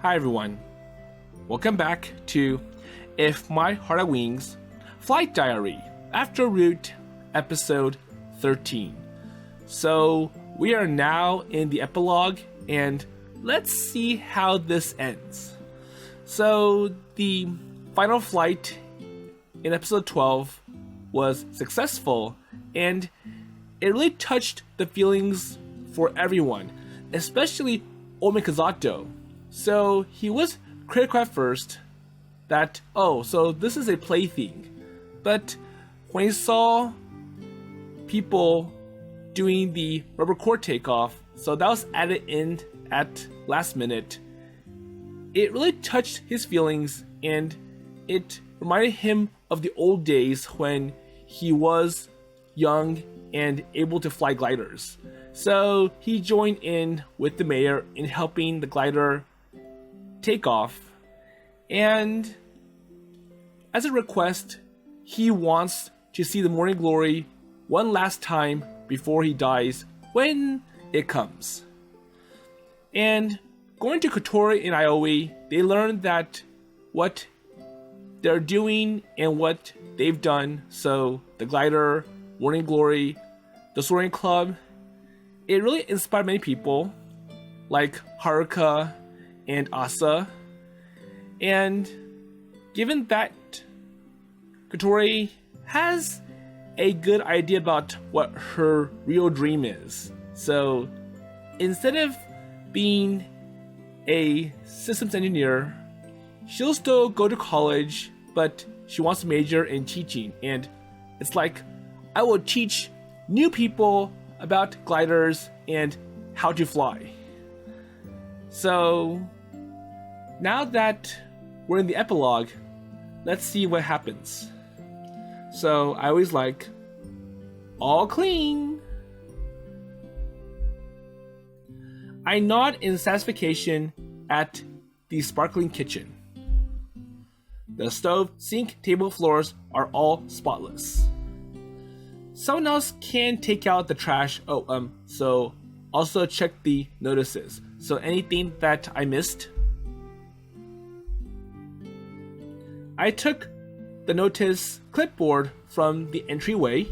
Hi everyone, welcome back to If My Heart Had Wings, Flight Diary, After Route, Episode 13. So we are now in the epilogue, and let's see how this ends. So the final flight in episode 12 was successful, and it really touched the feelings for everyone, especially Old Man Kazato. So he was critical at first that, so this is a plaything. But when he saw people doing the rubber core takeoff, so that was added in at last minute, it really touched his feelings, and it reminded him of the old days when he was young and able to fly gliders. So he joined in with the mayor in helping the glider take off, and as a request, he wants to see the morning glory one last time before he dies when it comes. And going to Kotori and Aoi, they learned that what they're doing and what they've done, so the glider, morning glory, the soaring club, it really inspired many people like Haruka and Asa. And given that Kotori has a good idea about what her real dream is, so instead of being a systems engineer, she'll still go to college, but she wants to major in teaching. And it's like, I will teach new people about gliders and how to fly. So now that we're in the epilogue, let's see what happens. So I always like, all clean. I nod in satisfaction at the sparkling kitchen. The stove, sink, table, floors are all spotless. Someone else can take out the trash. So also check the notices. So anything that I missed. I took the notice clipboard from the entryway,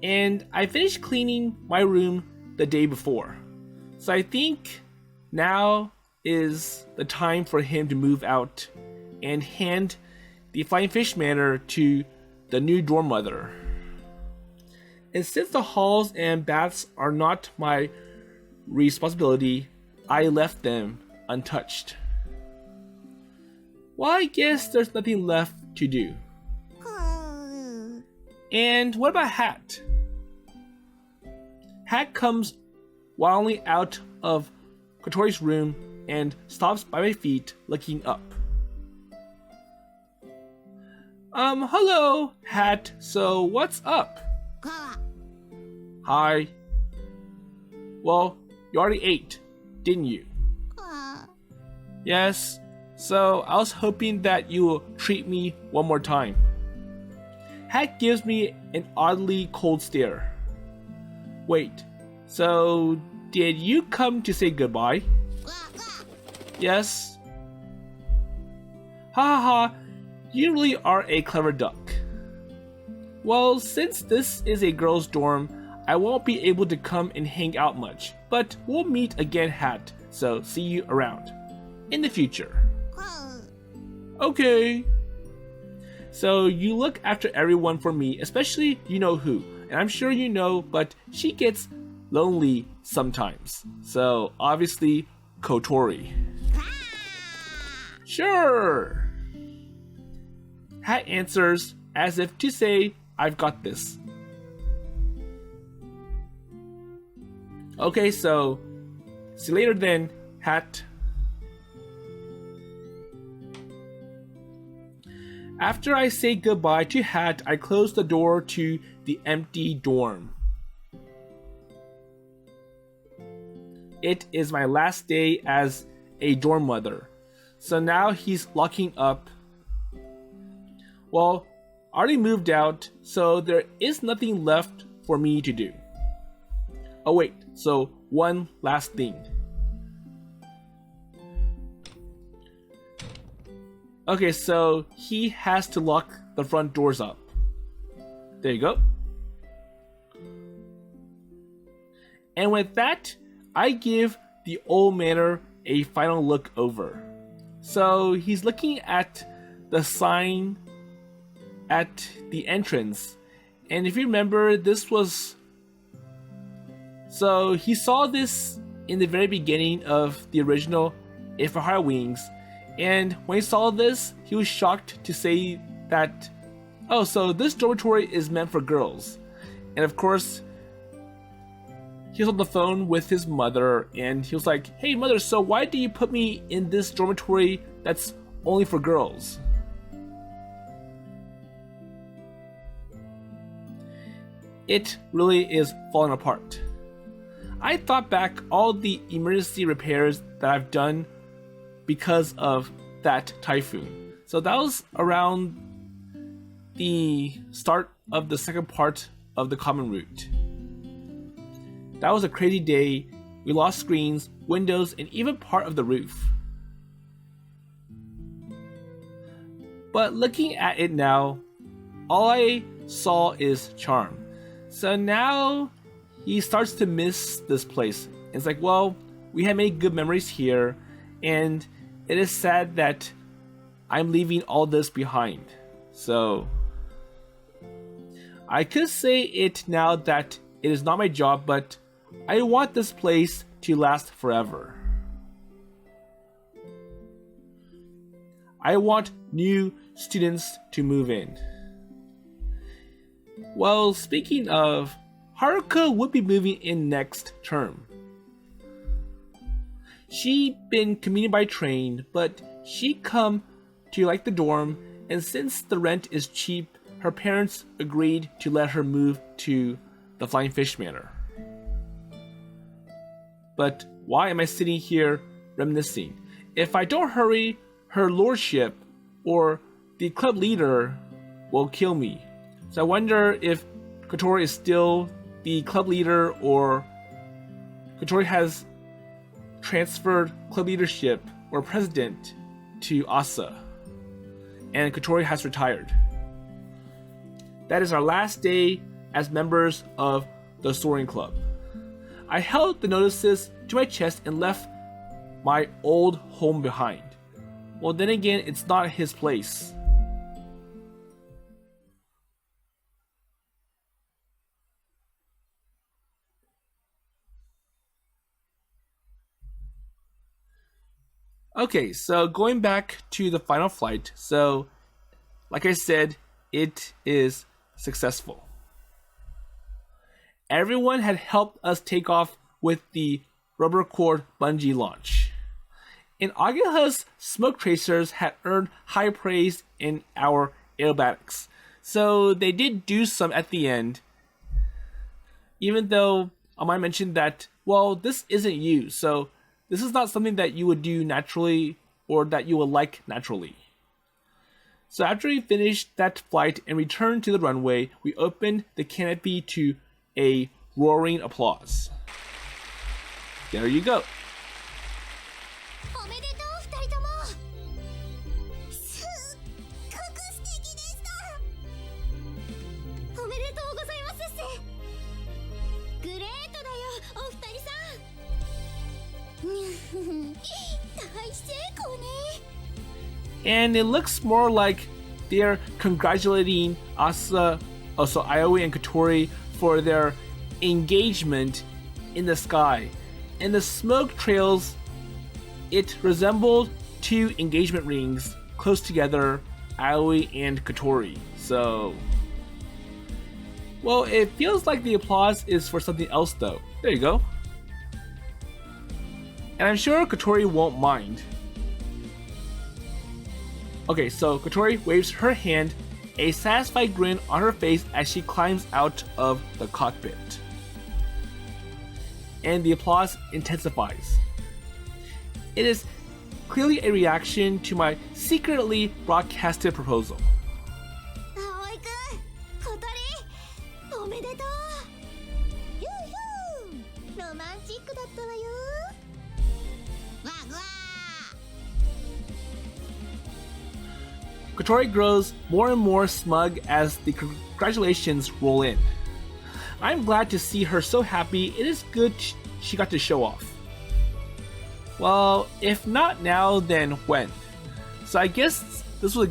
and I finished cleaning my room the day before. So I think now is the time for him to move out and hand the Flying Fish Manor to the new dorm mother. And since the halls and baths are not my responsibility, I left them untouched. Well, I guess there's nothing left to do. And what about Hat? Hat comes wildly out of Kotori's room and stops by my feet, looking up. Hello, Hat. So what's up? Hi. Well, you already ate, didn't you? Yes. So I was hoping that you will treat me one more time. Hat gives me an oddly cold stare. Wait, so did you come to say goodbye? Yes. Ha ha ha, you really are a clever duck. Well, since this is a girls' dorm, I won't be able to come and hang out much, but we'll meet again, Hat, so see you around. In the future. Okay. So you look after everyone for me, especially you know who. And I'm sure you know, but she gets lonely sometimes. So obviously, Kotori. Sure. Hat answers as if to say, I've got this. Okay, so see you later then, Hat. After I say goodbye to Hat, I close the door to the empty dorm. It is my last day as a dorm mother. So now he's locking up. Well, I already moved out, so there is nothing left for me to do. Oh wait, so one last thing. Okay, so he has to lock the front doors up. There you go. And with that, I give the old manor a final look over. So he's looking at the sign at the entrance. And if you remember, this was... So he saw this in the very beginning of the original If a Heart Wings. And when he saw this, he was shocked to say that, oh, so this dormitory is meant for girls. And of course, he was on the phone with his mother, and he was like, hey mother, so why do you put me in this dormitory that's only for girls? It really is falling apart. I thought back all the emergency repairs that I've done because of that typhoon. So that was around the start of the second part of the common route. That was a crazy day. We lost screens, windows, and even part of the roof. But looking at it now, all I saw is charm. So now he starts to miss this place. It's like, well, we had many good memories here, and it is sad that I'm leaving all this behind. So I could say it now that it is not my job, but I want this place to last forever. I want new students to move in. Well, speaking of, Haruka would be moving in next term. She been commuting by train, but she come to like the dorm, and since the rent is cheap, her parents agreed to let her move to the Flying Fish Manor. But why am I sitting here reminiscing? If I don't hurry, her lordship or the club leader will kill me. So I wonder if Kotori is still the club leader, or Kotori has transferred club leadership or president to Asa, and Kotori has retired. That is our last day as members of the Soaring Club. I held the notices to my chest and left my old home behind. Well, then again, it's not his place. Okay, so going back to the final flight. So, like I said, it is successful. Everyone had helped us take off with the rubber cord bungee launch. And Ageha's smoke tracers had earned high praise in our aerobatics. So they did do some at the end. Even though Amane mentioned that, well, this isn't you, so this is not something that you would do naturally or that you would like naturally. So after we finished that flight and returned to the runway, we opened the canopy to a roaring applause. There you go. And it looks more like they're congratulating Asa, also Aoi and Kotori, for their engagement in the sky. And the smoke trails, it resembled two engagement rings close together, Aoi and Kotori. So, well, it feels like the applause is for something else though. There you go. And I'm sure Kotori won't mind. Okay, so Kotori waves her hand, a satisfied grin on her face as she climbs out of the cockpit. And the applause intensifies. It is clearly a reaction to my secretly broadcasted proposal. Kotori grows more and more smug as the congratulations roll in. I'm glad to see her so happy. It is good she got to show off. Well, if not now, then when? So I guess this was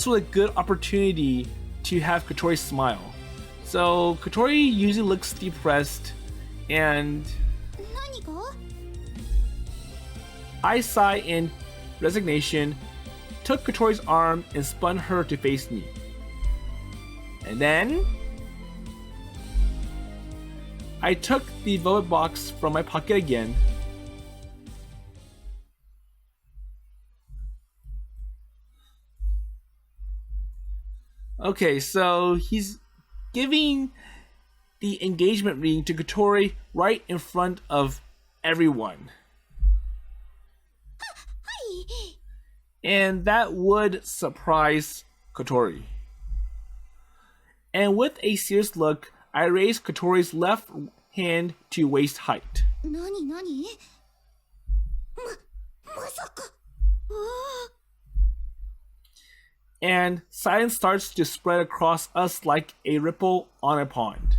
a good opportunity to have Kotori smile. So Kotori usually looks depressed, and I sigh in resignation, took Kotori's arm and spun her to face me. And then I took the velvet box from my pocket again. Okay, so he's giving the engagement ring to Kotori right in front of everyone. And that would surprise Kotori. And with a serious look, I raised Kotori's left hand to waist height. And silence starts to spread across us like a ripple on a pond.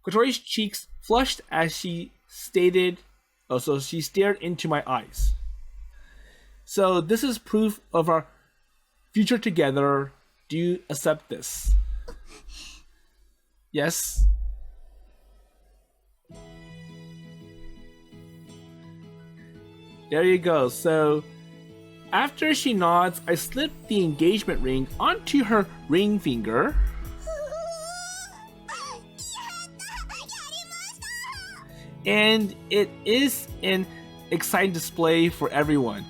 Kotori's cheeks flushed as she stared into my eyes. So this is proof of our future together. Do you accept this? Yes. There you go. So after she nods, I slip the engagement ring onto her ring finger. And it is an exciting display for everyone.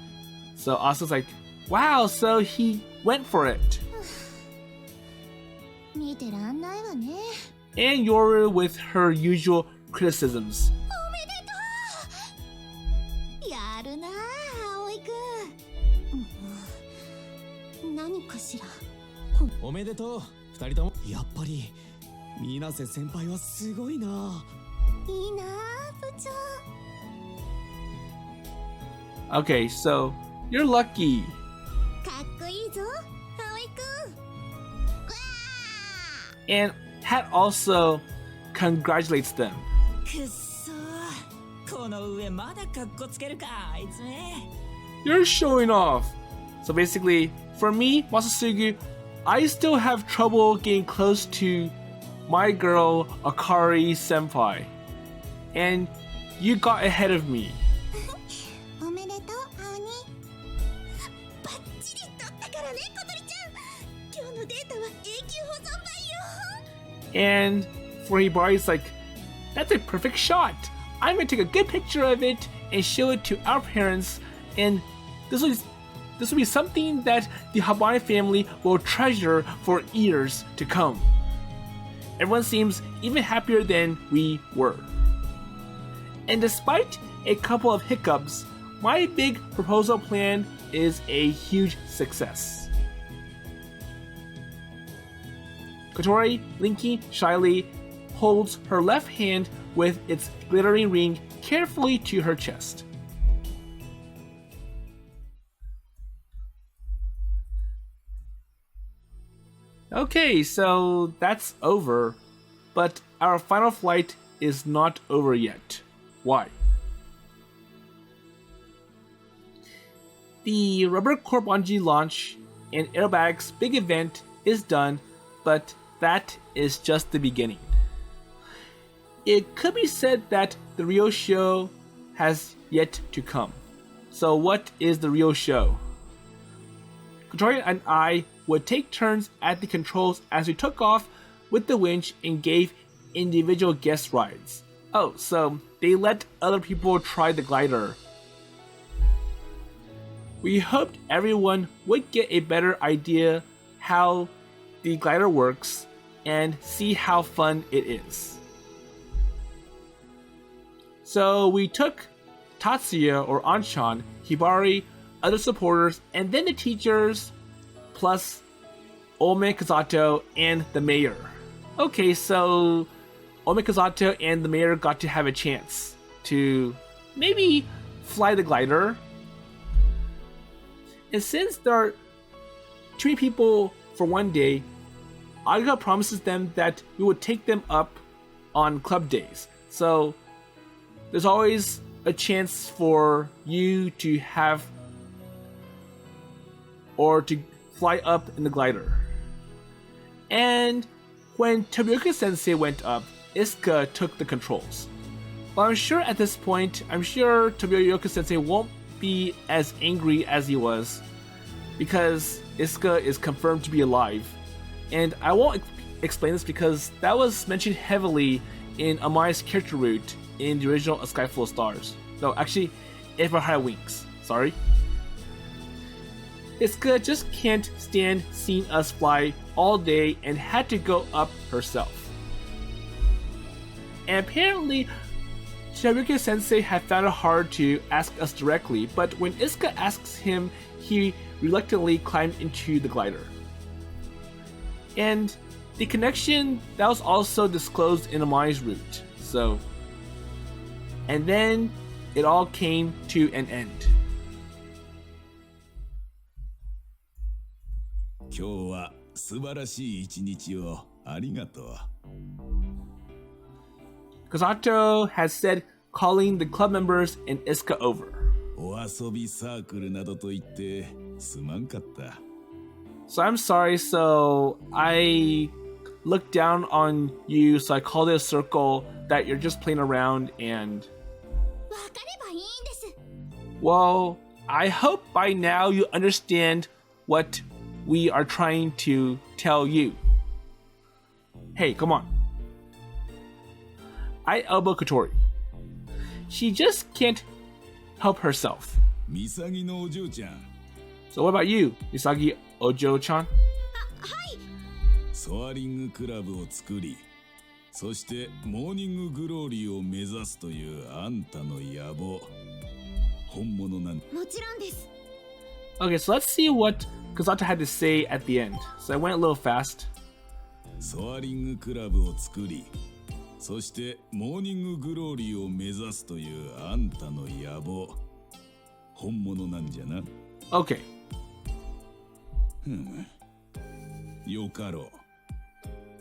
So Asuka's like, wow, so he went for it. And Yoru with her usual criticisms. Okay, so you're lucky. And Hat also congratulates them. You're showing off. So basically, for me, Masasugu, I still have trouble getting close to my girl Akari Senpai. And you got ahead of me. And for Hibari, it's like, that's a perfect shot. I'm gonna take a good picture of it and show it to our parents, and this will be something that the Habane family will treasure for years to come. Everyone seems even happier than we were. And despite a couple of hiccups, my big proposal plan is a huge success. Kotori, blinking shyly, holds her left hand with its glittering ring carefully to her chest. Okay, so that's over, but our final flight is not over yet. Why? The rubber core bungee launch and airbags big event is done, but that is just the beginning. It could be said that the real show has yet to come. So what is the real show? Kotori and I would take turns at the controls as we took off with the winch and gave individual guest rides. Oh, so they let other people try the glider. We hoped everyone would get a better idea how the glider works and see how fun it is. So we took Tatsuya or Anshan, Hibari, other supporters, and then the teachers, plus Old Man Kazato and the mayor. Okay, so Old Man Kazato and the mayor got to have a chance to maybe fly the glider. And since there are too many people for one day, Aga promises them that we would take them up on club days. So there's always a chance for you to have or to fly up in the glider. And when Tobioka-sensei went up, Isuka took the controls. But I'm sure at this point, Tobioka-sensei won't be as angry as he was because Isuka is confirmed to be alive. And I won't explain this because that was mentioned heavily in Amane's character route in the original A Sky Full of Stars. No, actually, If I Had Wings. Sorry. Isuka just can't stand seeing us fly all day and had to go up herself. And apparently, Tobioka-sensei had found it hard to ask us directly, but when Isuka asks him, he reluctantly climbed into the glider. And the connection that was also disclosed in Amane's route. So, and then it all came to an end. 今日は素晴らしい一日をありがとう。Kazato has said calling the club members and Isuka over. お遊びサークルなどと言ってすまんかった。 So I'm sorry, so I looked down on you, so I called it a circle that you're just playing around and... Well, I hope by now you understand what we are trying to tell you. Hey, come on. I elbow Kotori. She just can't help herself. ミサギのお嬢ちゃん。 So what about you, Misagi Ojo-chan? ソアリングクラブを作り、そしてモーニンググローリーを目指すというあんたの野望。本物なんだ。もちろんです。 Okay, so let's see what Kazato had to say at the end. So I went a little fast. ソアリングクラブを作り、そしてモーニンググローリーを目指すというあんたの野望。本物なんじゃな。 Okay. よかろ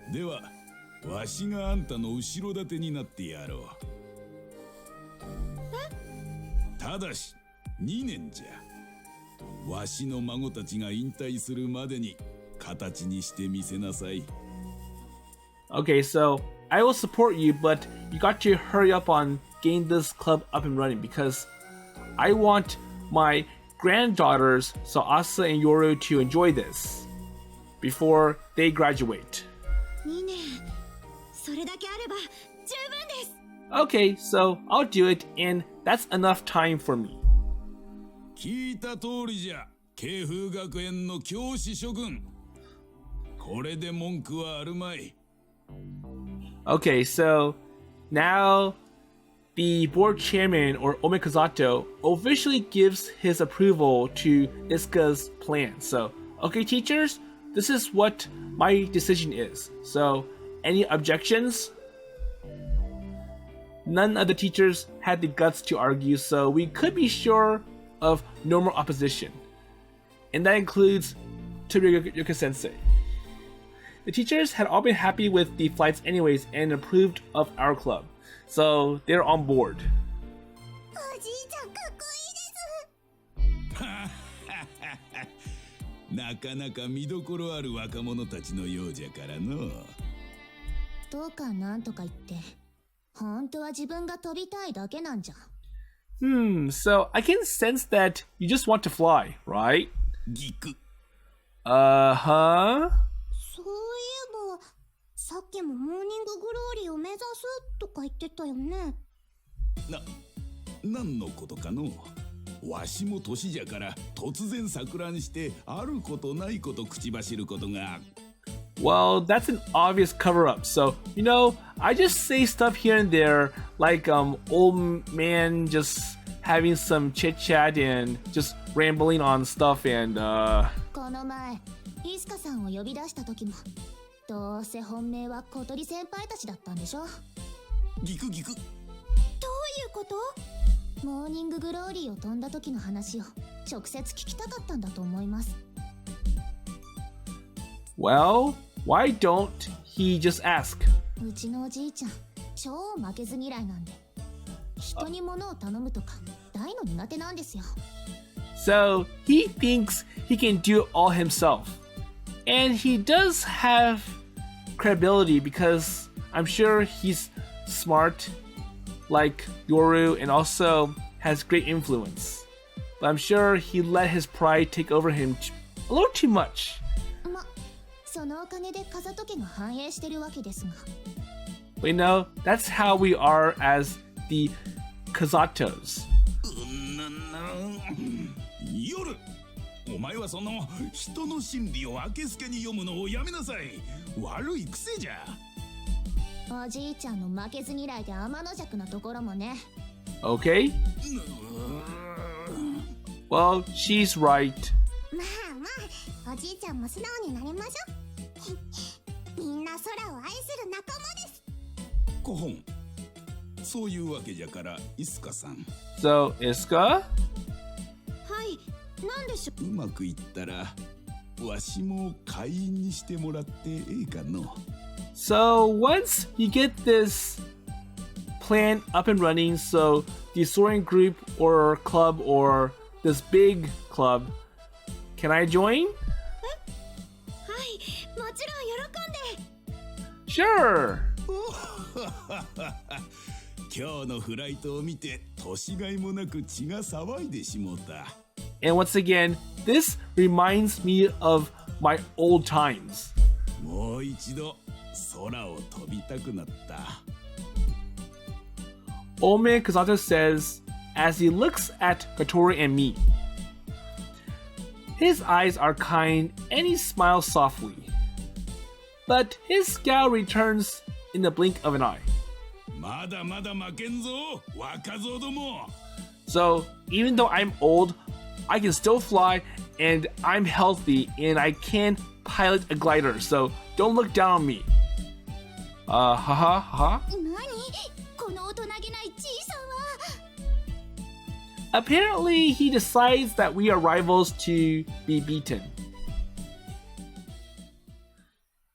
う。では、わしがあんたの後ろ盾になってやろう。ただし、2年じゃ。わしの孫たちが引退するまでに形にしてみせなさい。 Okay, so I will support you, but you got to hurry up on getting this club up and running because I want my granddaughters, so Asa and Yoru, to enjoy this before they graduate. 2年。それだけあれば十分です。 Okay, so I'll do it, and that's enough time for me. 聞いた通りじゃ、慶風学園の教師諸君。これで文句はあるまい。 Okay, so now the board chairman, or Old Man Kazato, officially gives his approval to Isuka's plan. So, okay, teachers, this is what my decision is. So, any objections? None of the teachers had the guts to argue, so we could be sure of no more opposition. And that includes Tobioka-sensei. The teachers had all been happy with the flights anyways and approved of our club. So they're on board. おじいちゃんかっこいいです。なかなか見どころある若者たちのようじゃからの。どうかなんとか言って、本当は自分が飛びたいだけなんじゃ。So I can sense that you just want to fly, right? ギク。Uh-huh. そういえば、さっきもモーニンググローリーを目指すとか言ってたよね。なんのことかの。わしも年じゃから突然錯乱してあることないこと口走ることが。 Well, that's an obvious cover-up. So, I just say stuff here and there, like old man just having some chit-chat and just rambling on stuff and この前、イスカさんを呼び出した時も、どうせ本命は小鳥先輩たちだったんでしょ。ギクギク。どういうこと？モーニンググローリーを飛んだ時の話を直接聞きたかったんだと思います。Well, why don't he just ask? うちのおじいちゃん、超負けず嫌いなんで、人に物を頼むとか大の苦手なんですよ。So he thinks he can do it all himself. And he does have credibility because I'm sure he's smart like Yoru and also has great influence. But I'm sure he let his pride take over him a little too much. ま、そのおかげで風時家が繁栄してるわけですが。But you know, that's how we are as the Kazatos. 夜、お前はその人の心理をあけすけに読むのをやめなさい。悪い癖じゃ。おじいちゃんの負けず嫌いで天の弱なところもね。Okay? Well, she's right. まあまあ、おじいちゃんも素直になりましょう。みんな空を愛する仲間です。コホン、そういうわけじゃから、イスカさん。So, Isuka? はい、なんでしょう。うまくいったら、わしも会員にしてもらってええかの。So, once you get this plan up and running, so the Soaring group or club or this big club, can I join? はい、もちろん喜んで。Sure! 今日のフライトを見て年がいもなく血が騒いでしもた。And once again, this reminds me of my old times. もう一度空を飛びたくなった。Old Man Kazato says as he looks at Kotori and me. His eyes are kind and he smiles softly. But his scowl returns in the blink of an eye. まだまだ負けんぞ、若造ども。So, even though I'm old, I can still fly and I'm healthy and I can pilot a glider, so don't look down on me. Haha. 何？この大人げないじいさんは。 Apparently, he decides that we are rivals to be beaten.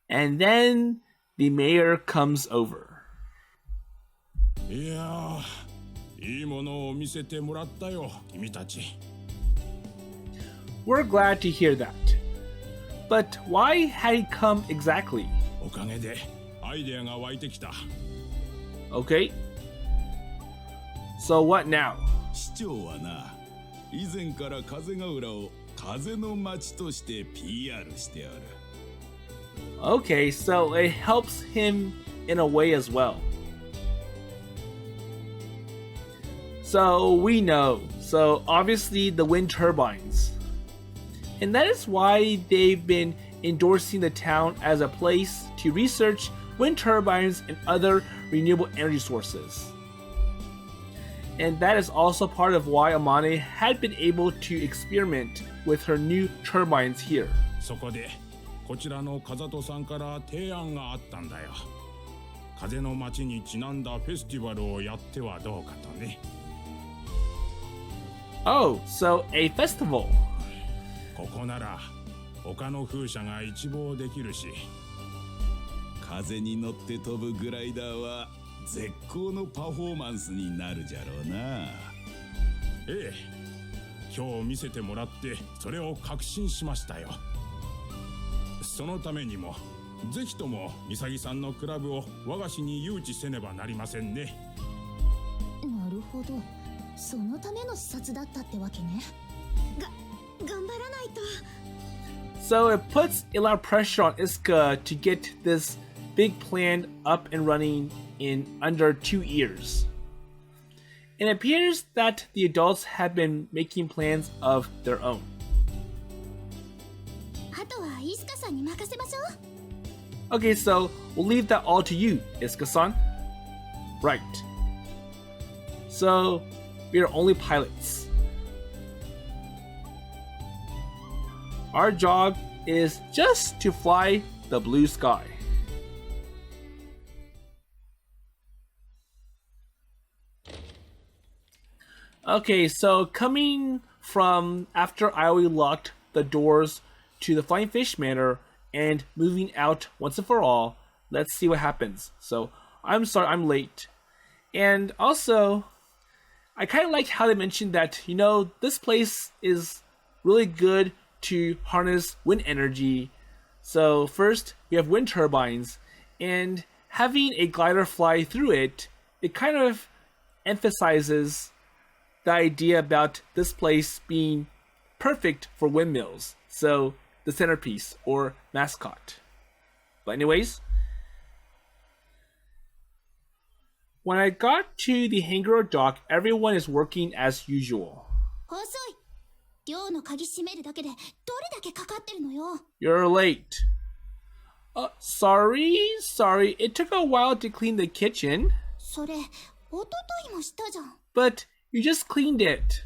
And then the mayor comes over. いやー、いいものを見せてもらったよ、君たち。We're glad to hear that. But why had he come exactly? おかげでアイデアが湧いてきた。Okay. So what now? 市長はな、以前から風ヶ浦を風の町として PR してある。Okay, so it helps him in a way as well. So we know. So obviously the wind turbines. And that is why they've been endorsing the town as a place to research wind turbines and other renewable energy sources. And that is also part of why Amane had been able to experiment with her new turbines here. そこでこちらの風戸さんから提案があったんだよ。風の街にちなんだフェスティバルをやってはどうかとね。Oh, so a festival. ここなら他の風車が一望できるし、風に乗って飛ぶグライダーは絶好のパフォーマンスになるじゃろうな。ええ、今日見せてもらってそれを確信しましたよ。そのためにもぜひともミサギさんのクラブを我が市に誘致せねばなりませんね。なるほど、そのための視察だったってわけね。頑張らないと。So it puts a lot of pressure on Isuka to get this big plan up and running in under 2 years. It appears that the adults have been making plans of their own. あとはイスカさんに任せましょう。 Okay, so we'll leave that all to you, Isuka-san. Right. So, we are only pilots. Our job is just to fly the blue sky. Okay, so coming from after Aoi locked the doors to the Flying Fish Manor and moving out once and for all, let's see what happens. So, I'm sorry, I'm late. And also, I kind of like how they mentioned that, this place is really good to harness wind energy. So, first, we have wind turbines, and having a glider fly through it, it kind of emphasizes the idea about this place being perfect for windmills. So, the centerpiece or mascot. But anyways, when I got to the hangar dock, everyone is working as usual. 遅い。寮の鍵閉めるだけでどれだけかかってるのよ。You're late. Sorry. It took a while to clean the kitchen. それ、おとといもしたじゃん。But you just cleaned it.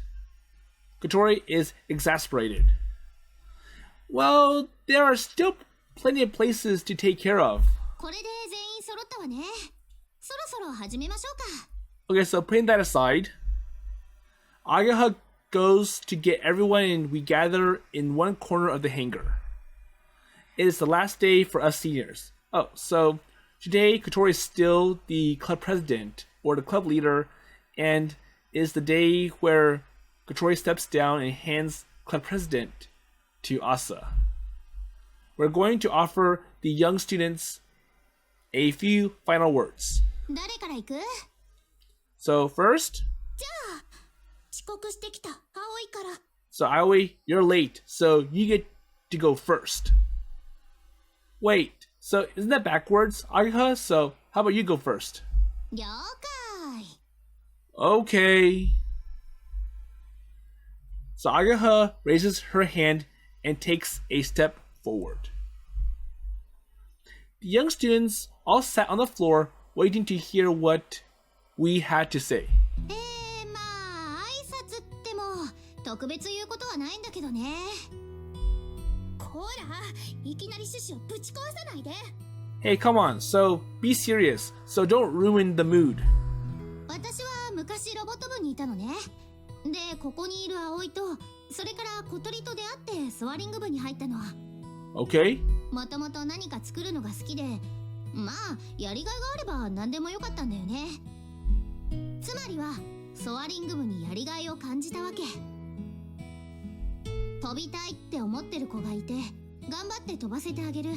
Kotori is exasperated. Well, there are still plenty of places to take care of. これで全員揃ったわね。そろそろ始めましょうか。Okay, so putting that aside, Agaha goes to get everyone and we gather in one corner of the hangar. It is the last day for us seniors. Oh, so today Kotori is still the club president or the club leader, and is the day where Kotori steps down and hands club president to Asa. We're going to offer the young students a few final words. 誰から行く？ So first, じゃあ、遅刻してきた葵から。So Aoi, you're late, so you get to go first. Wait, so isn't that backwards, Agaha? So how about you go first? 了解。 Okay. So Agaha raises her hand and takes a step forward. The young students all sat on the floor waiting to hear what we had to say. まあ挨拶っても特別言うことはないんだけどね。こら、いきなり趣旨をぶち壊さないで。 Hey, come on, so be serious, so don't ruin the mood. 私は昔ロボット部にいたのね。で、ここにいる葵と、それから小鳥と出会ってソアリング部に入ったの。Okay? もともと何か作るのが好きで、まあやりがいがあれば何でもよかったんだよね。つまりはソアリング部にやりがいを感じたわけ。飛びたいって思ってる子がいて、頑張って飛ばせてあげる。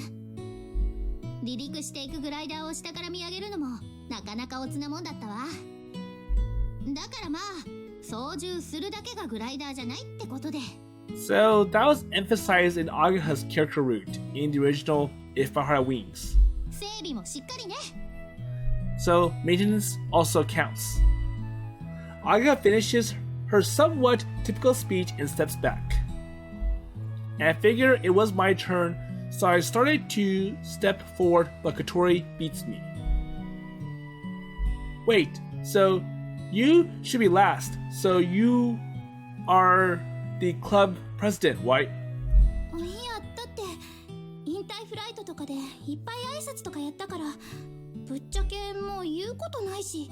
離陸していくグライダーを下から見上げるのもなかなかおつなもんだったわ。だからまあ操縦するだけがグライダーじゃないってことで。 So that was emphasized in Agaha's character route in the original If I Had Wings. 整備もしっかりね。 So maintenance also counts. Agaha finishes her somewhat typical speech and steps back. And I figured it was my turn, so I started to step forward, but Kotori beats me. Wait, so you should be last, so you are the club president, right? いや、だって引退フライトとかでいっぱい挨拶とかやったから、ぶっちゃけもう言うことないし。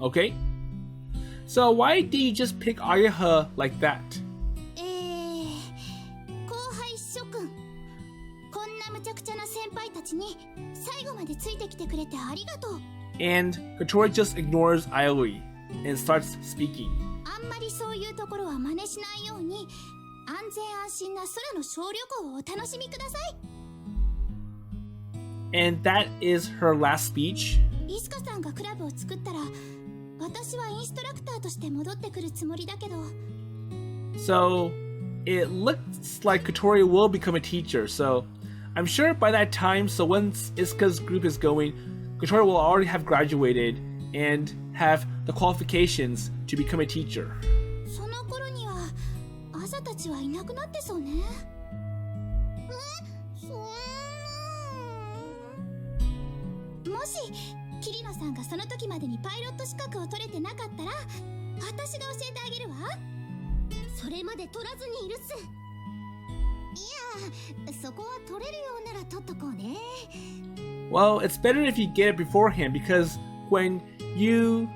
Okay. So why did you just pick Agaha like that? 後輩諸君、こんな無茶苦茶な先輩たちに最後までついてきてくれてありがとう。 And Kotori just ignores Aoi and starts speaking. あんまりそういうところは真似しないように、安全安心な空の小旅行をお楽しみください。 And that is her last speech. イスカさんがクラブを作ったら、私はインストラクターとして戻ってくるつもりだけど。 So it looks like Kotori will become a teacher. So I'm sure by that time, so once Isuka's group is going, Kotori will already have graduated and have the qualifications to become a teacher. その頃には朝たちはいなくなってそうね。そんな。もしキリノさんがその時までにパイロット資格を取れてなかったら、私が教えてあげるわ。それまで取らずにいるっす。いや、そこは取れるようなら取っとこうね。 Well, it's better if you get it beforehand because when you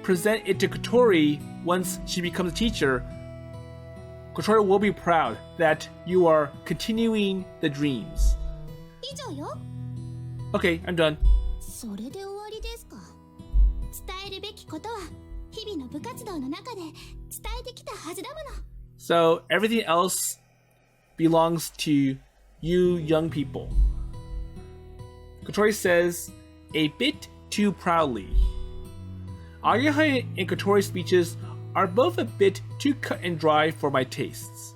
present it to Kotori once she becomes a teacher, Kotori will be proud that you are continuing the dreams. 以上よ。 Okay, I'm done. それで終わりですか。伝えるべきことは日々の部活動の中で伝えてきたはずだもの。 So everything else belongs to you young people. Kotori says, a bit too proudly. Ageha and Kotori's speeches are both a bit too cut and dry for my tastes.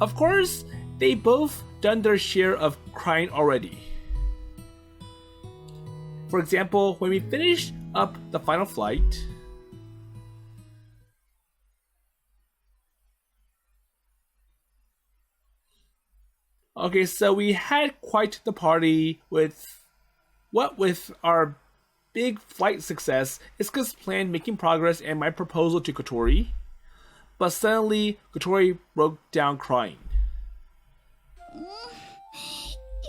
Of course, they both done their share of crying already. For example, when we finished up the final flight, okay, so we had quite the party with our big flight success, Isuka's plan making progress and my proposal to Kotori. But suddenly, Kotori broke down crying.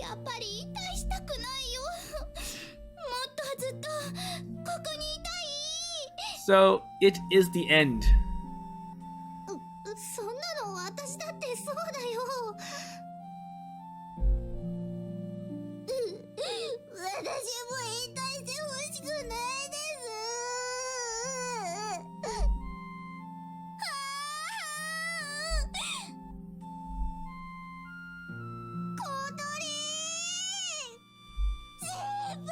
やっぱり引退したくないよ。もっとずっとここにいたい。 So, it is the end. そんなの私だってそうだよ。私も引退してほしくないです。小鳥先輩、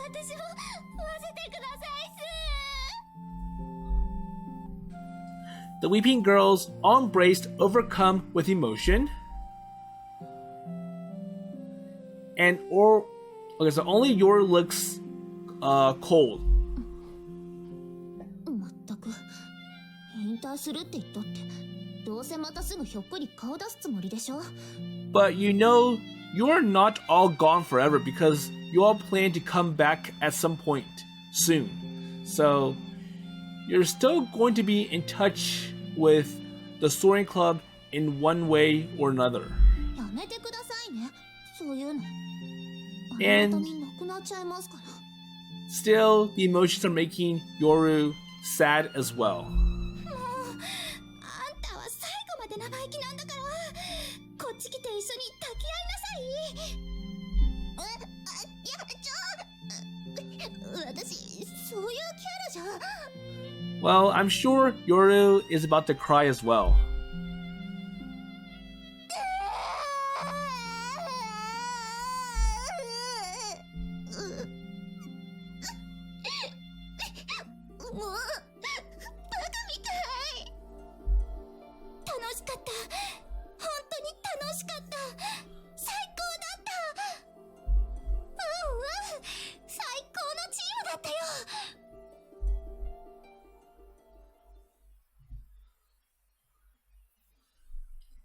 私を会わせてくださいっす。 The weeping girls all embraced, overcome with emotion. And so only Yoru looks cold. まったく引退するって言ったってどうせまたすぐひょっこり顔出すつもりでしょ。 But you know, you're not all gone forever because you all plan to come back at some point soon. So you're still going to be in touch with the Soaring Club in one way or another. やめてくださいね、そういうの。 And あなたになくなっちゃいますから。 still, the emotions are making Yoru sad as well. もうあんたは最後まで生意気なんだから、こっち来て一緒に抱き合いなさい。私そういうキャラじゃ。 Well, I'm sure Yoru is about to cry as well. もうバカみたい。楽しかった。本当に楽しかった。最高だった。最高のチームだったよ。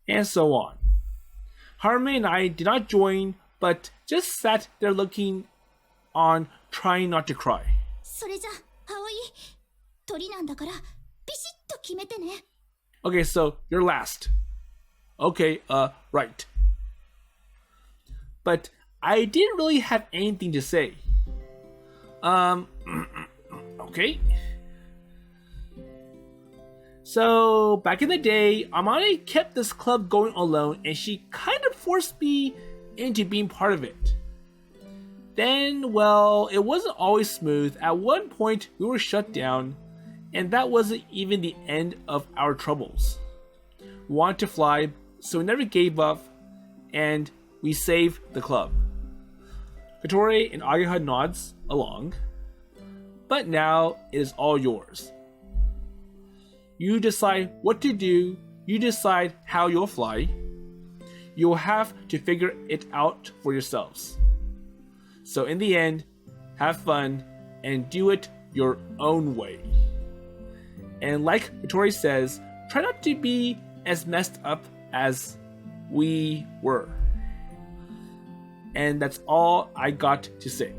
And so on. Harmony and I did not join, but just sat there looking on, trying not to cry. それじゃ葵、鳥なんだからビシッと決めてね。 Okay, so you're last. Okay, right. But I didn't really have anything to say. Okay. So, back in the day, Amane kept this club going alone and she kind of forced me into being part of it. Then, well, it wasn't always smooth. At one point, we were shut down, and that wasn't even the end of our troubles. We wanted to fly, so we never gave up, and we saved the club. Kotori and Ageha nods along, but now it is all yours. You decide what to do, you decide how you'll fly. You'll have to figure it out for yourselves. So in the end, have fun and do it your own way. And like Kotori says, try not to be as messed up as we were. And that's all I got to say.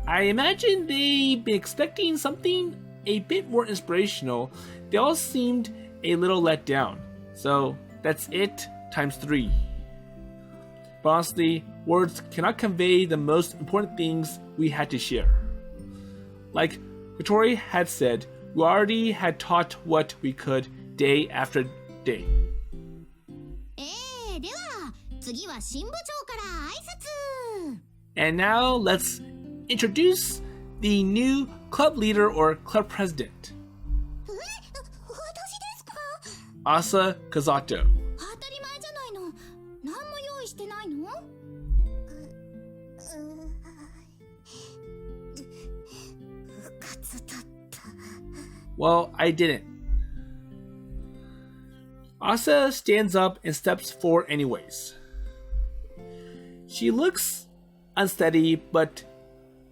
I imagine they've been expecting something a bit more inspirational. They all seemed a little let down. So that's it times 3. but honestly, words cannot convey the most important things we had to share. Like Kotori had said, we already had taught what we could day after day. では次は新部長から挨拶。 And now let's introduce the new club leader or club president, 私ですか？ Asa Kazato. 当たり前じゃないの。何も用意してないの？うかつだった。 Well, I didn't. Asa stands up and steps forward anyways. She looks unsteady but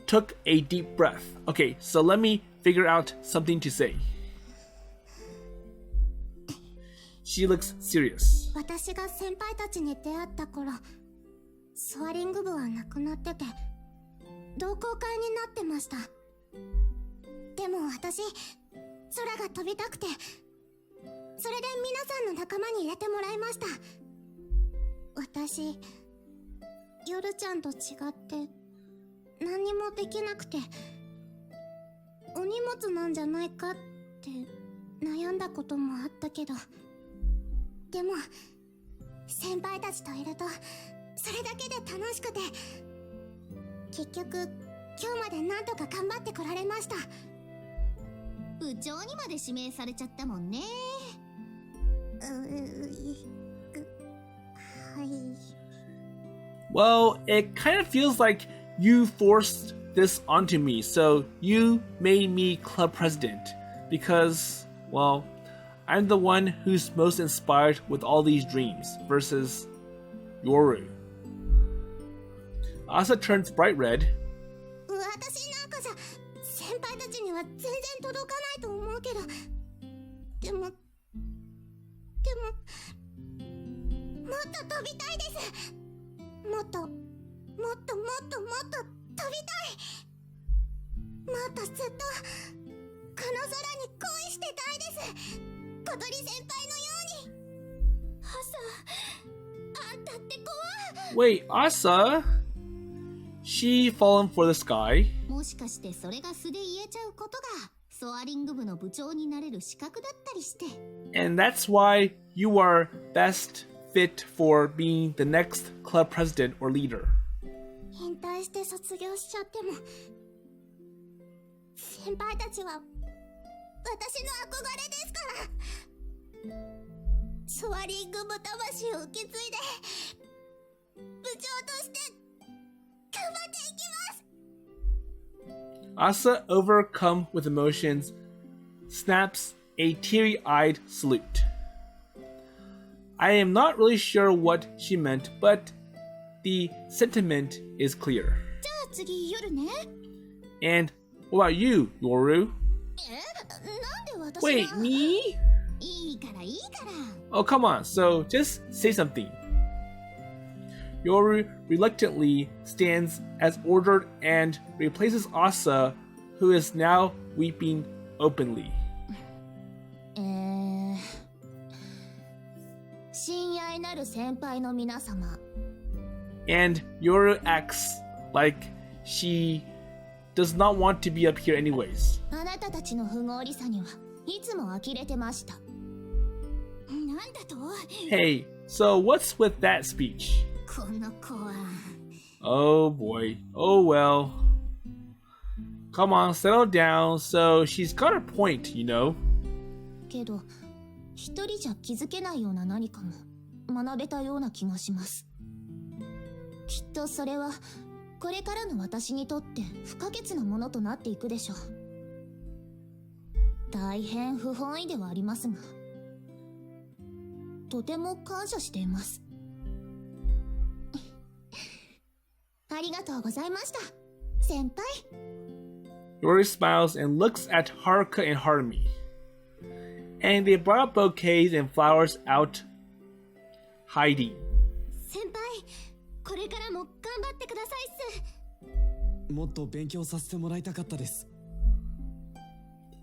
took a deep breath. Okay, so let me figure out something to say. She looks serious. 私が先輩たちに出会った頃、ソアリング部はなくなってて、同好会になってました。でも私、空が飛びたくて、それで皆さんの仲間に入れてもらいました。私、夜ちゃんと違って何にもできなくて、お荷物なんじゃないかって悩んだこともあったけど、でも先輩たちといるとそれだけで楽しくて、結局今日までなんとか頑張ってこられました。部長にまで指名されちゃったもんね。はい。Well, it kind of feels like you forced this onto me, so you made me club president because, well, I'm the one who's most inspired with all these dreams versus Yoru. Asa turns bright red. 私なんかじゃ先輩たちには全然届かないと思うけど、でももっと飛びたいです。もっと飛びたい。もっとずっとこの空に恋してたいです。小鳥先輩のように。朝、あんたって怖い。 Wait, Asa? She fallen for this guy? もしかしてそれが素で言えちゃうことがソアリング部の部長になれる資格だったりして。 And that's why you are best fit for being the next club president or leader. 引退して卒業しちゃっても、先輩たちは私の憧れですから。ソアリング部魂を受け継いで部長として頑張っていきます。 Asa, overcome with emotions, snaps a teary-eyed salute. I am not really sure what she meant, but the sentiment is clear. じゃあ次夜ね。 And what about you, Yoru? なんで私が Wait, me? いいからいいから。 Oh, come on, so just say something. Yoru reluctantly stands as ordered and replaces Asa, who is now weeping openly. 親愛なる先輩の皆様。 And Yoru acts like she does not want to be up here anyways. あなたたちの不合理さにはいつも呆れてました。なんだと？ Hey, so what's with that speech? この子は。 Oh boy. Oh well. Come on, settle down. So she's got her point, you know. けど、一人じゃ気づけないような何かも学べたような気がします。きっとそれはこれからの私にとって不可欠なものとなっていくでしょう。大変不本意ではありますが、とても感謝しています。ありがとうございました、先輩。 Yori smiles and looks at Haruka and Harumi. And they brought up bouquets and flowers out hiding. 先輩、これからも頑張ってくださいっす。もっと勉強させてもらいたかったです。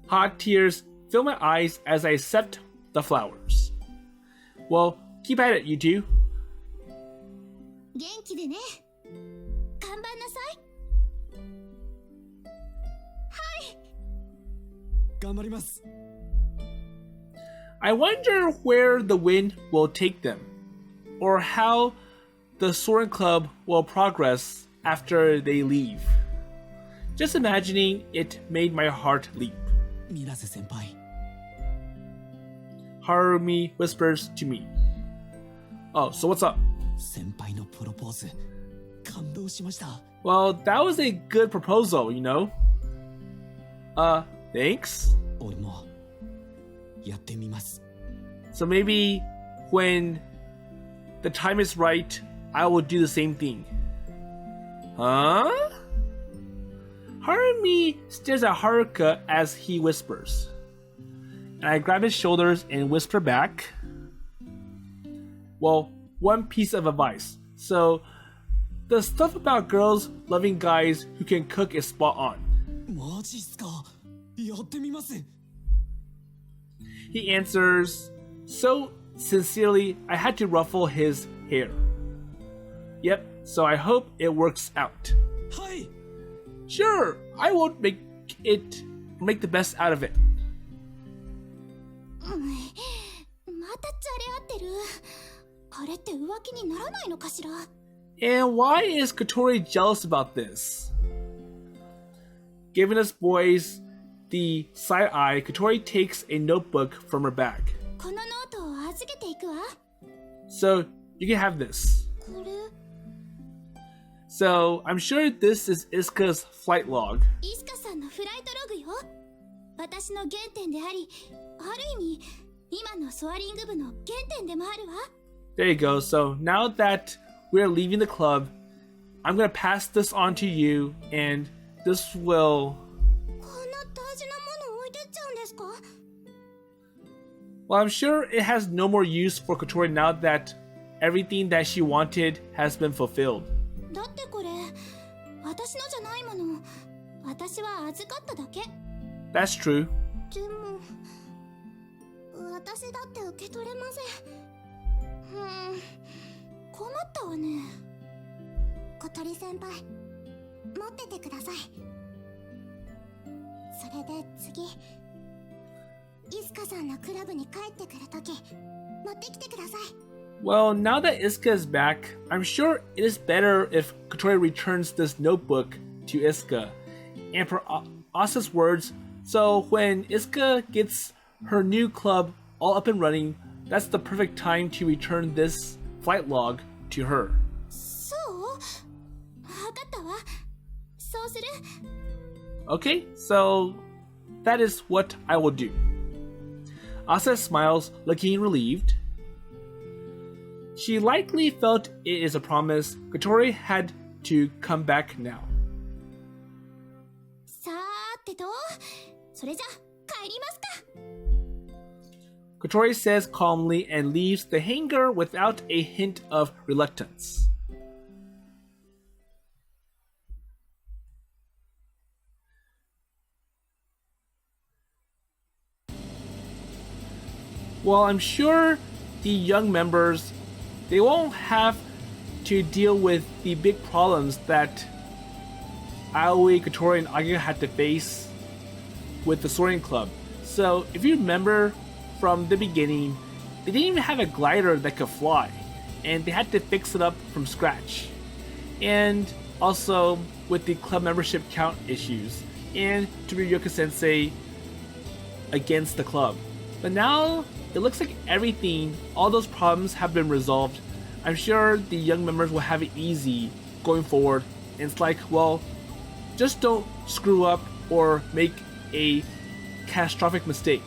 Hot tears fill my eyes as I accept the flowers. Well, keep at it, you two. 元気でね。頑張んなさい。頑張ります。 I wonder where the wind will take them, or how the Soaring Club will progress after they leave. Just imagining it made my heart leap. 水瀬先輩、 Harumi whispers to me. Oh, so what's up? 先輩のプロポーズ、感動しました。 Well, that was a good proposal, you know? Thanks? 俺もやってみます。 So maybe when the time is right, I will do the same thing. Huh? Harumi stares at Haruka as he whispers. And I grab his shoulders and whisper back. Well, one piece of advice. So, the stuff about girls loving guys who can cook is spot on. マジっすか。やってみます。 He answers so sincerely I had to ruffle his hair. Yep, so I hope it works out. はい。 Sure, I will make the best out of it. またじゃれ合ってる。あれって浮気にならないのかしら。 And why is Kotori jealous about this? Giving us boys the side eye, Kotori takes a notebook from her bag. このノートを預けていくわ。 So, you can have this. これ、 So, I'm sure this is Isuka's flight log. イスカさんのフライトログよ。私の原点であり、ある意味、今のソアリング部の原点でもあるわ。 There you go. So, now that we're leaving the club, I'm gonna pass this on to you, and this will... こんな大事なもの置いてっちゃうんですか？ Well, I'm sure it has no more use for Kotori now that everything that she wanted has been fulfilled. だってこれ、私のじゃないもの。私は預かっただけ。 That's true. でも、私だって受け取れません。困ったわね。小鳥先輩、持っててください。それで次、イスカさんのクラブに帰ってくるとき、持ってきてください。 Well, now that Isuka is back, I'm sure it is better if Kotori returns this notebook to Isuka. And for Asa's words, so when Isuka gets her new club all up and running, that's the perfect time to return this flight log to her. そう？わかったわ。そうする。 Okay, so that is what I will do. Asa smiles, looking relieved. She likely felt it is a promise. Kotori had to come back now. さーてと、それじゃ帰りますか。 Kotori says calmly and leaves the hangar without a hint of reluctance. Well, I'm sure the young members, they won't have to deal with the big problems that Aoi, Kotori, and Agika had to face with the Soaring Club. So, if you remember from the beginning, they didn't even have a glider that could fly, and they had to fix it up from scratch. And also with the club membership count issues, and Tobioka-sensei against the club. But now, it looks like everything, all those problems have been resolved. I'm sure the young members will have it easy going forward. And it's like, well, just don't screw up or make a catastrophic mistake.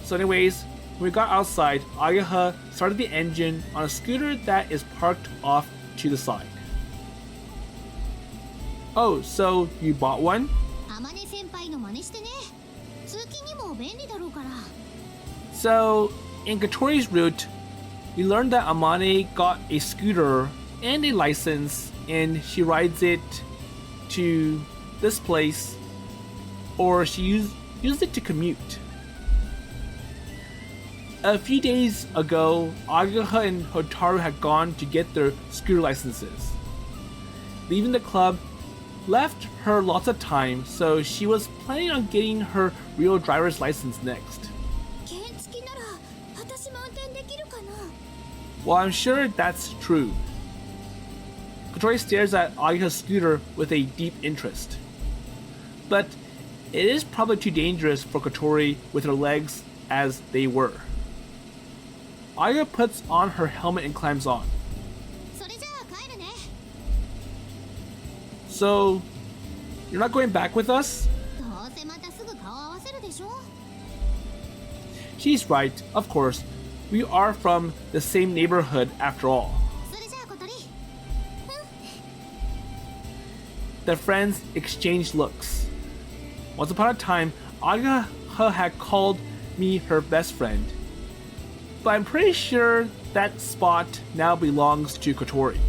So anyways, when we got outside, Agaha started the engine on a scooter that is parked off to the side. Oh, so you bought one? Amane senpaiの真似してね。通勤にも便利だろうから。 So, in Kotori's route, we learned that Amane got a scooter and a license, and she rides it to this place, or she used it to commute. A few days ago, Agaha and Hotaru had gone to get their scooter licenses. Leaving the club left her lots of time, so she was planning on getting her real driver's license next. 原付なら私も運転できるかな。 Well, I'm sure that's true. Kotori stares at Agaha's scooter with a deep interest. But it is probably too dangerous for Kotori with her legs as they were. Aga puts on her helmet and climbs on. それじゃあ帰るね。 So, you're not going back with us? どうせまたすぐ顔合わせるでしょ。 She's right, of course. We are from the same neighborhood after all. それじゃあ小鳥。The friends exchanged looks. Once upon a time, Aga had called me her best friend. But I'm pretty sure that spot now belongs to Kotori.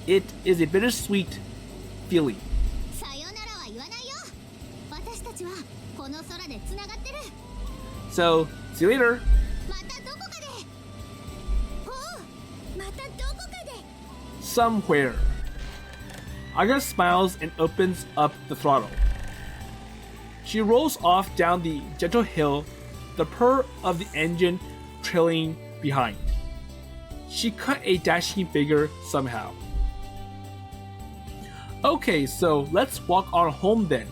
It is a bittersweet feeling. さよならは言わないよ。私たちはこの空でつながってる。 So, see you later. またどこかで。おう、またどこかで。 Somewhere. Aga smiles and opens up the throttle. She rolls off down the gentle hill, the purr of the engine trailing behind. She cut a dashing figure somehow. Okay, so let's walk on home then.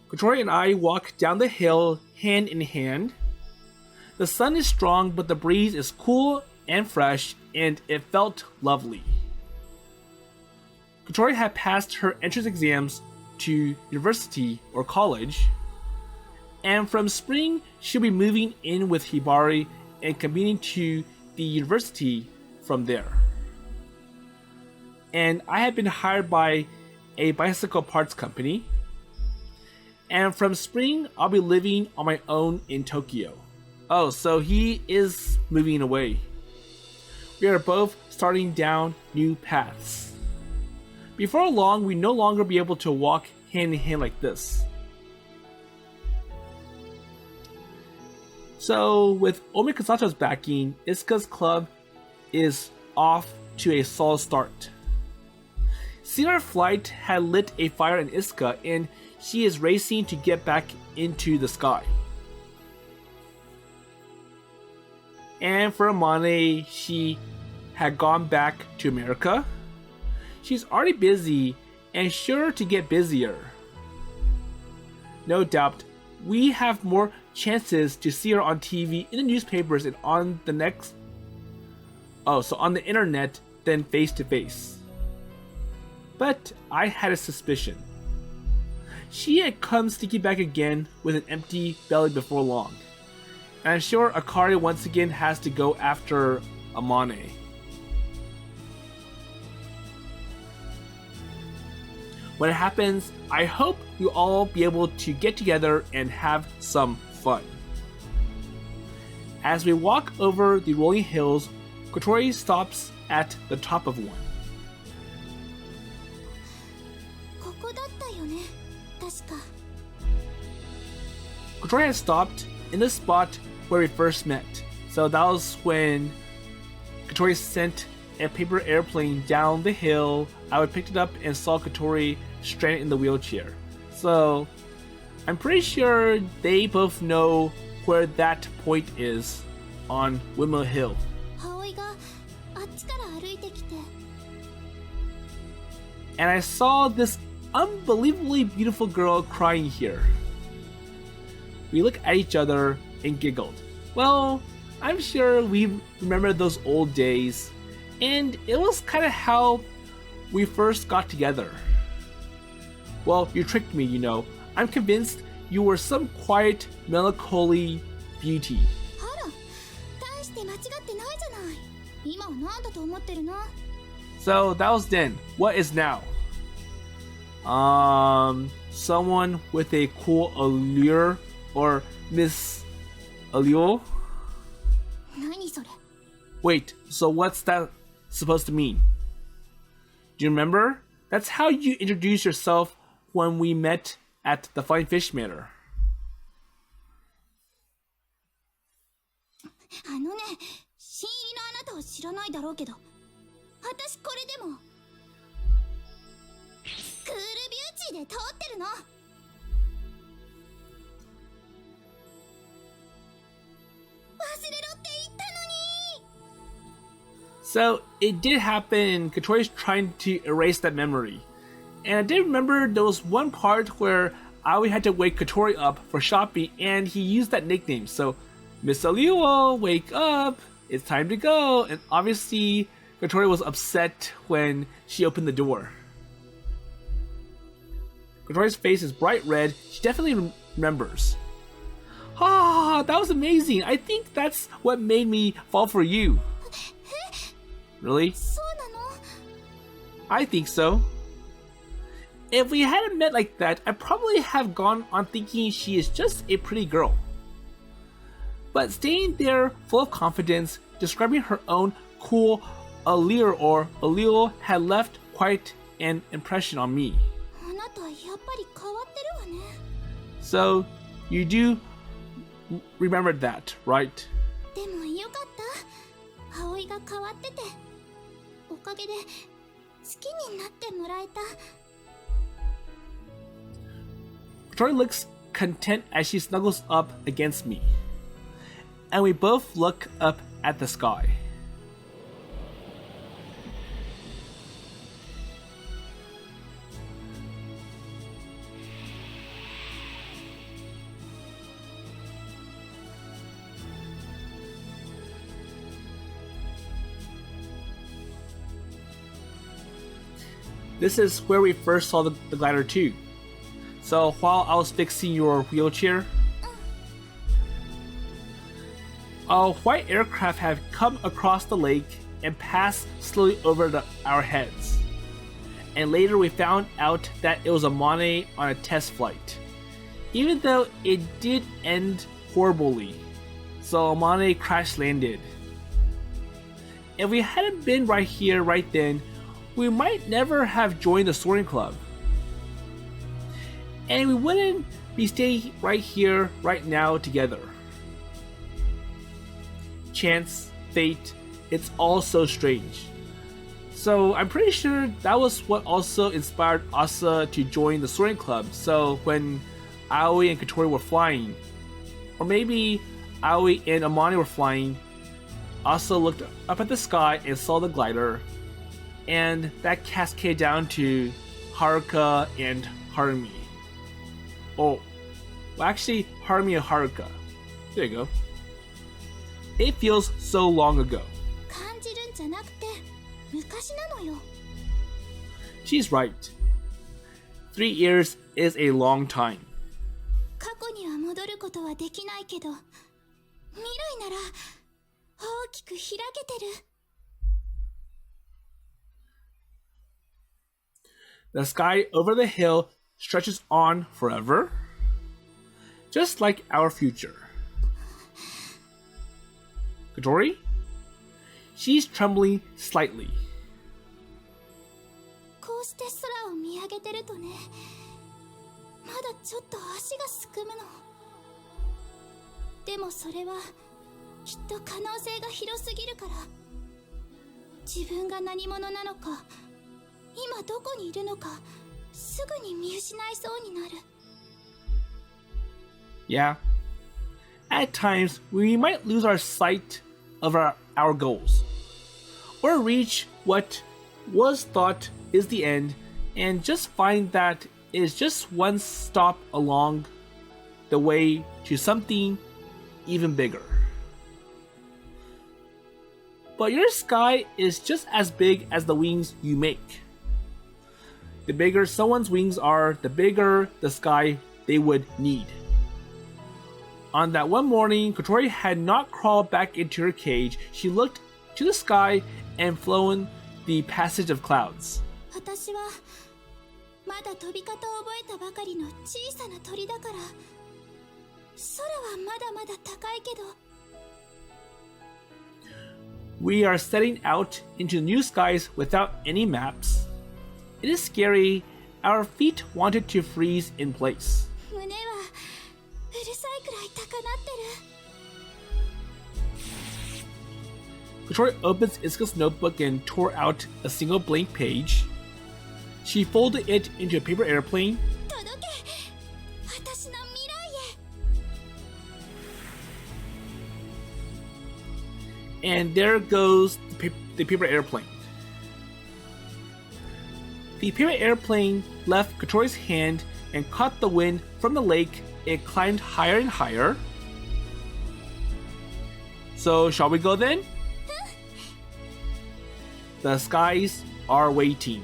Kotori and I walk down the hill hand in hand. The sun is strong, but the breeze is cool and fresh, and it felt lovely. Kotori had passed her entrance exams to university or college, and from spring she'll be moving in with Hibari and commuting to the university from there. And I have been hired by a bicycle parts company, and from spring I'll be living on my own in Tokyo. Oh, so he is moving away. We are both starting down new paths. Before long, we no longer be able to walk hand in hand like this. So, with Old Man Kazato's backing, Isuka's club is off to a solid start. Seeing Flight had lit a fire in Isuka, and she is racing to get back into the sky. And for Amane, she had gone back to America. She's already busy and sure to get busier. No doubt, we have more chances to see her on TV, in the newspapers, and on the on the internet than face to face. But I had a suspicion. She had come sneaking back again with an empty belly before long. And I'm sure Akari once again has to go after Amane. When it happens, I hope you'll all be able to get together and have some fun. As we walk over the rolling hills, Kotori stops at the top of one. ここだったよね。確か。 Kotori had stopped in the spot where we first met. So that was when Kotori sent a paper airplane down the hill. I picked it up and saw Kotori stranded in the wheelchair. So I'm pretty sure they both know where that point is on Windmill Hill. 葵があっちから歩いてきて。 And I saw this unbelievably beautiful girl crying here. We looked at each other and giggled. Well, I'm sure we remember those old days, and it was kind of how we first got together. Well, you tricked me, you know. I'm convinced you were some quiet, melancholy beauty. あら、大して間違ってないじゃない。今は何だと思ってるの？ So that was then. What is now? Someone with a cool allure, or Miss Allure? 何それ？ Wait, so what's that supposed to mean? Do you remember? That's how you introduced yourself when we met at the Flying Fish Manor. あのね、新入りのあなたは知らないだろうけど、私これでもクールビューティーで通ってるの。忘れろって言ったのに。 So it did happen. Kotori's trying to erase that memory. And I did remember there was one part where Aoi had to wake Kotori up for shopping and he used that nickname. So, Miss Aliwa, wake up. It's time to go. And obviously, Kotori was upset when she opened the door. Kotori's face is bright red. She definitely remembers. Ah, that was amazing. I think that's what made me fall for you. Really? そうなの？ I think so. If we hadn't met like that, I'd probably have gone on thinking she is just a pretty girl. But staying there full of confidence, describing her own cool allure or allure had left quite an impression on me. あなたやっぱり変わってるわね。 So, you do remember that, right? でもよかった。葵が変わってて、おかげで好きになってもらえた。 Kotori looks content as she snuggles up against me. And we both look up at the sky. This is where we first saw the glider too. So while I was fixing your wheelchair, a white aircraft had come across the lake and passed slowly over our heads. And later we found out that it was Amane on a test flight, even though it did end horribly. So Amane crash landed. If we hadn't been right here, right then, we might never have joined the soaring club. And we wouldn't be staying right here, right now together. Chance, fate, it's all so strange. So I'm pretty sure that was what also inspired Asa to join the soaring club. So when Aoi and Kotori were flying, or maybe Aoi and Amane were flying, Asa looked up at the sky and saw the glider, and that cascaded down to Haruka and Harumi. Oh, well, actually, Harumi and Haruka. There you go. It feels so long ago. 感じるんじゃなくて、昔なのよ。 She's right. 3 years is a long time. 過去には戻ることはできないけど、未来なら大きく開けてる。 The sky over the hill stretches on forever, just like our future. Kotori? She's trembling slightly. こうして空を見上げてるとね、まだちょっと足がすくむの。でもそれはきっと可能性が広すぎるから、自分が何者なのか、今どこにいるのか、すぐに見失いそうになる。 Yeah. At times, we might lose our sight of our goals, or reach what was thought is the end, and just find that it is just one stop along the way to something even bigger. But your sky is just as big as the wings you make. The bigger someone's wings are, the bigger the sky they would need. On that one morning, Kotori had not crawled back into her cage. She looked to the sky and flown the passage of clouds. 私はまだ飛び方を覚えたばかりの小さな鳥だから、空はまだまだ高いけど。 We are setting out into new skies without any maps. It is scary. Our feet wanted to freeze in place. 胸はうるさいくらい高鳴ってる。 Kotori opens Isuka's notebook and tore out a single blank page. She folded it into a paper airplane. 届け、私の未来へ。 And there goes the paper airplane. The paper airplane left Kotori's hand and caught the wind from the lake. It climbed higher and higher. So, shall we go then? The skies are waiting.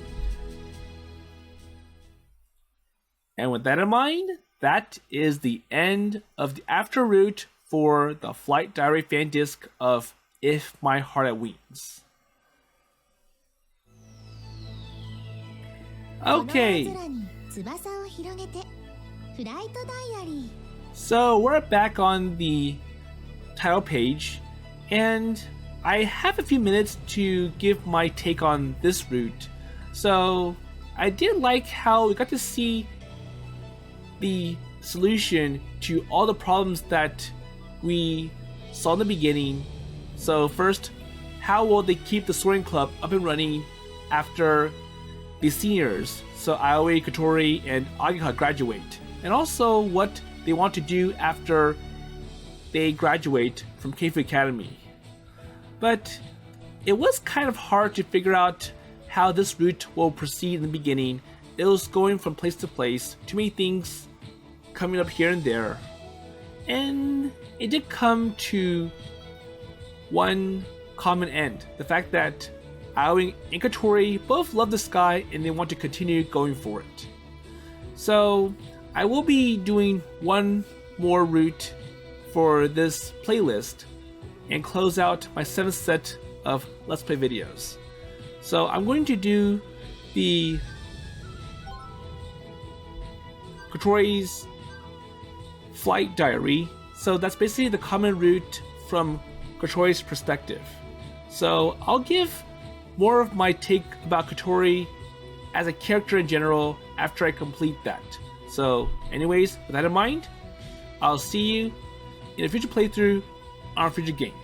And with that in mind, that is the end of the after route for the Flight Diary fan disc of If My Heart Had Wings. Okay. この大空に翼を広げて、フライトダイアリー。 So we're back on the title page, and I have a few minutes to give my take on this route. So I did like how we got to see the solution to all the problems that we saw in the beginning. So first, how will they keep the soaring club up and running after the seniors, so Aoi, Kotori, and Agika graduate? And also what they want to do after they graduate from Keifu Academy. But it was kind of hard to figure out how this route will proceed in the beginning. It was going from place to place, too many things coming up here and there. And it did come to one common end, the fact that Aoi and Kotori both love the sky and they want to continue going for it. So I will be doing one more route for this playlist and close out my 7th set of Let's Play videos. So I'm going to do the Kotori's Flight Diary. So that's basically the common route from Kotori's perspective. So I'll give more of my take about Kotori as a character in general after I complete that. So anyways, with that in mind, I'll see you in a future playthrough on a future game.